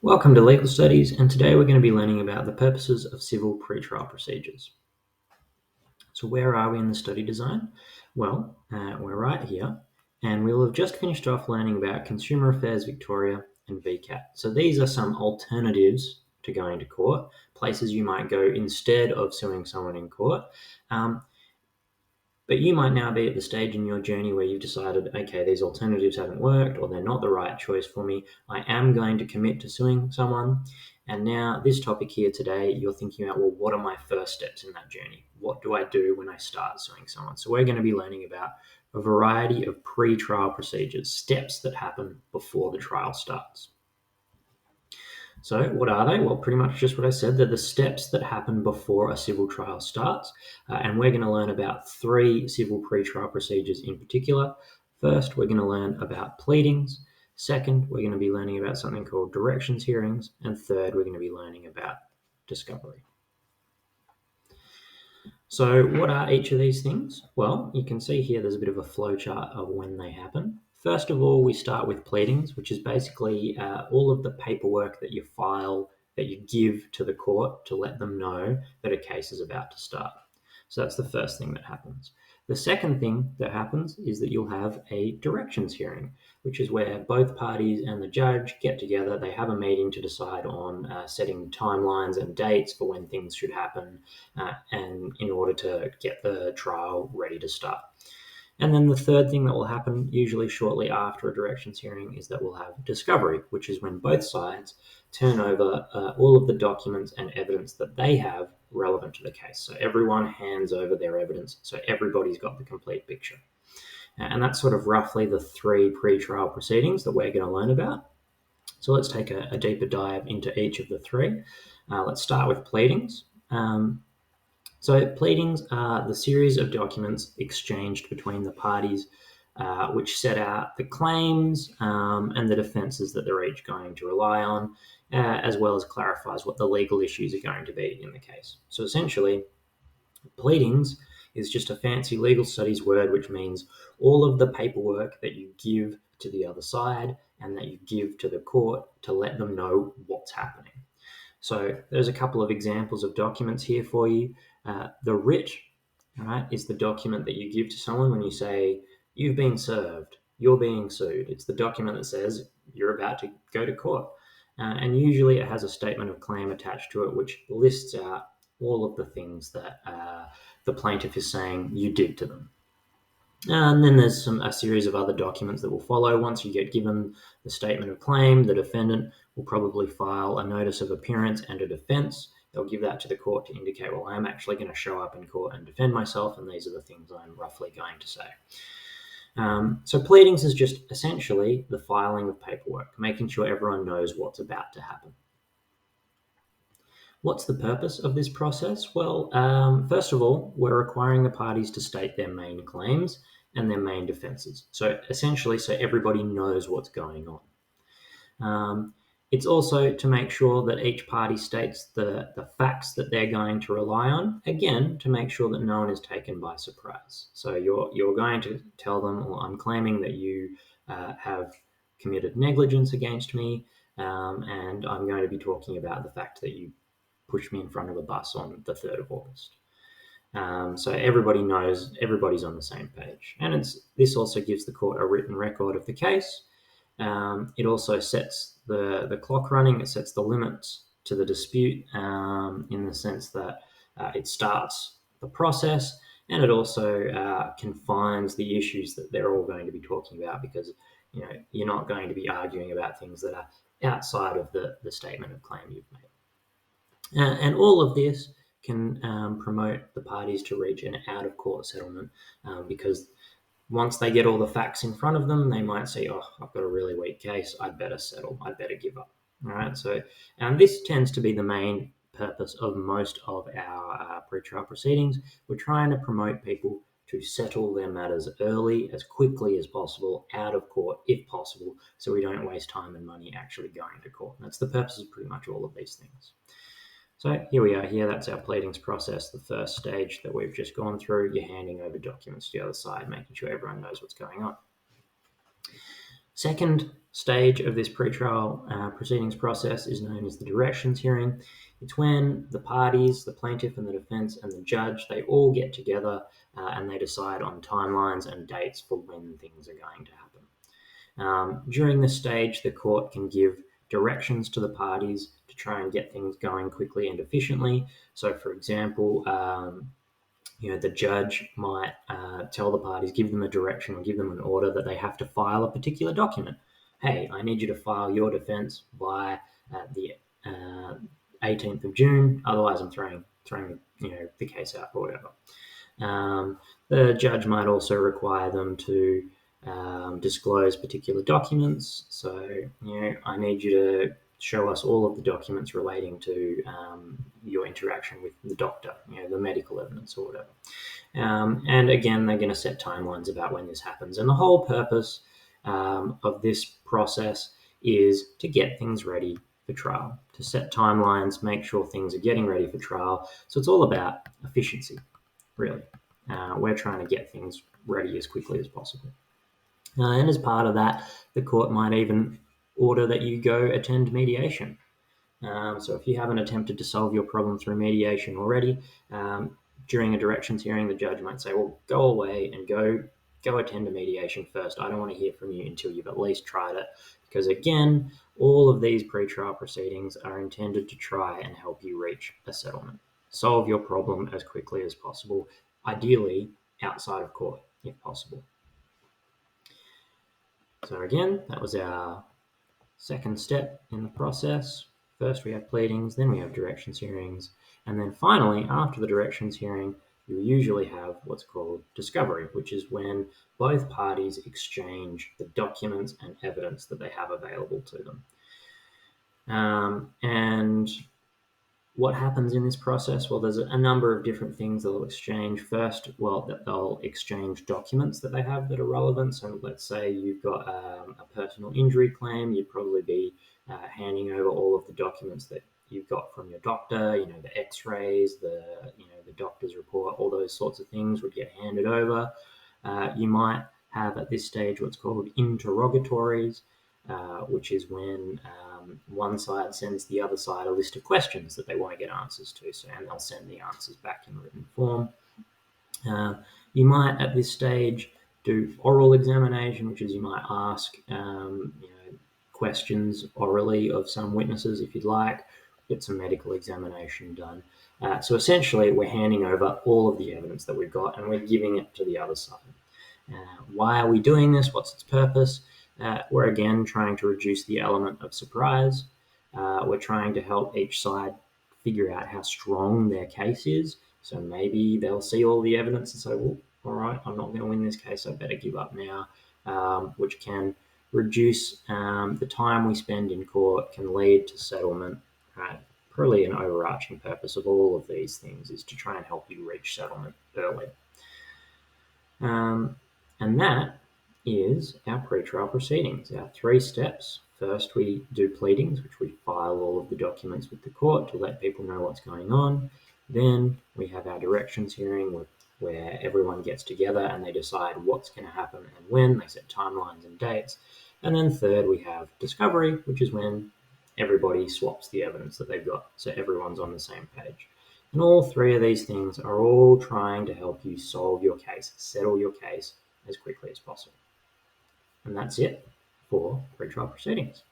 Welcome to Legal Studies, and today we're going to be learning about the purposes of civil pretrial procedures. So where are we in the study design? Well, we're right here, and we'll have just finished off learning about Consumer Affairs Victoria and VCAT. So these are some alternatives to going to court, places you might go instead of suing someone in court. But you might now be at the stage in your journey where you've decided, okay, these alternatives haven't worked or they're not the right choice for me. I am going to commit to suing someone. And now this topic here today, you're thinking about, well, what are my first steps in that journey? What do I do when I start suing someone? So we're going to be learning about a variety of pre-trial procedures, steps that happen before the trial starts. So what are they? Well, pretty much just what I said. They're the steps that happen before a civil trial starts. And we're going to learn about 3 civil pretrial procedures in particular. First, we're going to learn about pleadings. Second, we're going to be learning about something called directions hearings. And third, we're going to be learning about discovery. So what are each of these things? Well, you can see here there's a bit of a flowchart of when they happen. First of all, we start with pleadings, which is basically all of the paperwork that you file, that you give to the court to let them know that a case is about to start. So that's the first thing that happens. The second thing that happens is that you'll have a directions hearing, which is where both parties and the judge get together. They have a meeting to decide on setting timelines and dates for when things should happen, and in order to get the trial ready to start. And then the third thing that will happen, usually shortly after a directions hearing, is that we'll have discovery, which is when both sides turn over all of the documents and evidence that they have relevant to the case. So everyone hands over their evidence, so everybody's got the complete picture. And that's sort of roughly the 3 pre-trial proceedings that we're going to learn about. So let's take a deeper dive into each of the 3. Let's start with pleadings. So pleadings are the series of documents exchanged between the parties which set out the claims and the defences that they're each going to rely on, as well as clarifies what the legal issues are going to be in the case. So essentially, pleadings is just a fancy legal studies word which means all of the paperwork that you give to the other side and that you give to the court to let them know what's happening. So there's a couple of examples of documents here for you. The writ, right, is the document that you give to someone when you say, you've been served, you're being sued. It's the document that says you're about to go to court. And usually it has a statement of claim attached to it, which lists out all of the things that the plaintiff is saying you did to them. And then there's a series of other documents that will follow. Once you get given the statement of claim, the defendant will probably file a notice of appearance and a defense. They'll give that to the court to indicate, well, I'm actually going to show up in court and defend myself, and these are the things I'm roughly going to say. So pleadings is just essentially the filing of paperwork, making sure everyone knows what's about to happen. What's the purpose of this process? Well, first of all, we're requiring the parties to state their main claims and their main defences. So essentially, so everybody knows what's going on. It's also to make sure that each party states the facts that they're going to rely on, again, to make sure that no one is taken by surprise. So you're going to tell them, well, I'm claiming that you have committed negligence against me, and I'm going to be talking about the fact that you pushed me in front of a bus on the 3rd of August. So everybody knows, everybody's on the same page. And this also gives the court a written record of the case. It also sets the clock running. It sets the limits to the dispute in the sense that it starts the process, and it also confines the issues that they're all going to be talking about, because you're not going to be arguing about things that are outside of the statement of claim you've made. And all of this can promote the parties to reach an out-of-court settlement because once they get all the facts in front of them, they might say, oh, I've got a really weak case, I'd better settle, I'd better give up. All right, so this tends to be the main purpose of most of our pretrial proceedings. We're trying to promote people to settle their matters early, as quickly as possible, out of court if possible, so we don't waste time and money actually going to court. And that's the purpose of pretty much all of these things. So here we are here, that's our pleadings process, the first stage that we've just gone through. You're handing over documents to the other side, making sure everyone knows what's going on. Second stage of this pretrial proceedings process is known as the directions hearing. It's when the parties, the plaintiff and the defense and the judge, they all get together and they decide on timelines and dates for when things are going to happen. During this stage, the court can give directions to the parties to try and get things going quickly and efficiently. So, for example, the judge might tell the parties, give them a direction or give them an order that they have to file a particular document. Hey, I need you to file your defense by the 18th of June, otherwise I'm throwing the case out or whatever. The judge might also require them to disclose particular documents. So, I need you to show us all of the documents relating to your interaction with the doctor, the medical evidence or whatever. And again, they're going to set timelines about when this happens. And the whole purpose of this process is to get things ready for trial, to set timelines, make sure things are getting ready for trial. So it's all about efficiency, really. We're trying to get things ready as quickly as possible. And as part of that, the court might even order that you go attend mediation. So if you haven't attempted to solve your problem through mediation already, during a directions hearing, the judge might say, well, go away and go attend a mediation first. I don't want to hear from you until you've at least tried it. Because again, all of these pretrial proceedings are intended to try and help you reach a settlement. Solve your problem as quickly as possible, ideally outside of court, if possible. So again, that was our second step in the process. First we have pleadings, then we have directions hearings, and then finally, after the directions hearing, you usually have what's called discovery, which is when both parties exchange the documents and evidence that they have available to them. And what happens in this process? Well, there's a number of different things they'll exchange. First, they'll exchange documents that they have that are relevant. So let's say you've got a personal injury claim, you'd probably be handing over all of the documents that you've got from your doctor, the x-rays, the doctor's report, all those sorts of things would get handed over. You might have at this stage what's called interrogatories, which is when one side sends the other side a list of questions that they want to get answers to, and they'll send the answers back in written form. You might at this stage do oral examination, which is you might ask questions orally of some witnesses if you'd like, get some medical examination done. So essentially we're handing over all of the evidence that we've got and we're giving it to the other side. Why are we doing this? What's its purpose? We're again trying to reduce the element of surprise. We're trying to help each side figure out how strong their case is. So maybe they'll see all the evidence and say, well, all right, I'm not going to win this case, I better give up now, which can reduce the time we spend in court, can lead to settlement. Right? Probably an overarching purpose of all of these things is to try and help you reach settlement early. And that is our pretrial proceedings, our 3 steps. First, we do pleadings, which we file all of the documents with the court to let people know what's going on. Then we have our directions hearing where everyone gets together and they decide what's going to happen and when. They set timelines and dates. And then third, we have discovery, which is when everybody swaps the evidence that they've got, so everyone's on the same page. And all 3 of these things are all trying to help you solve your case, settle your case as quickly as possible. And that's it for pretrial proceedings.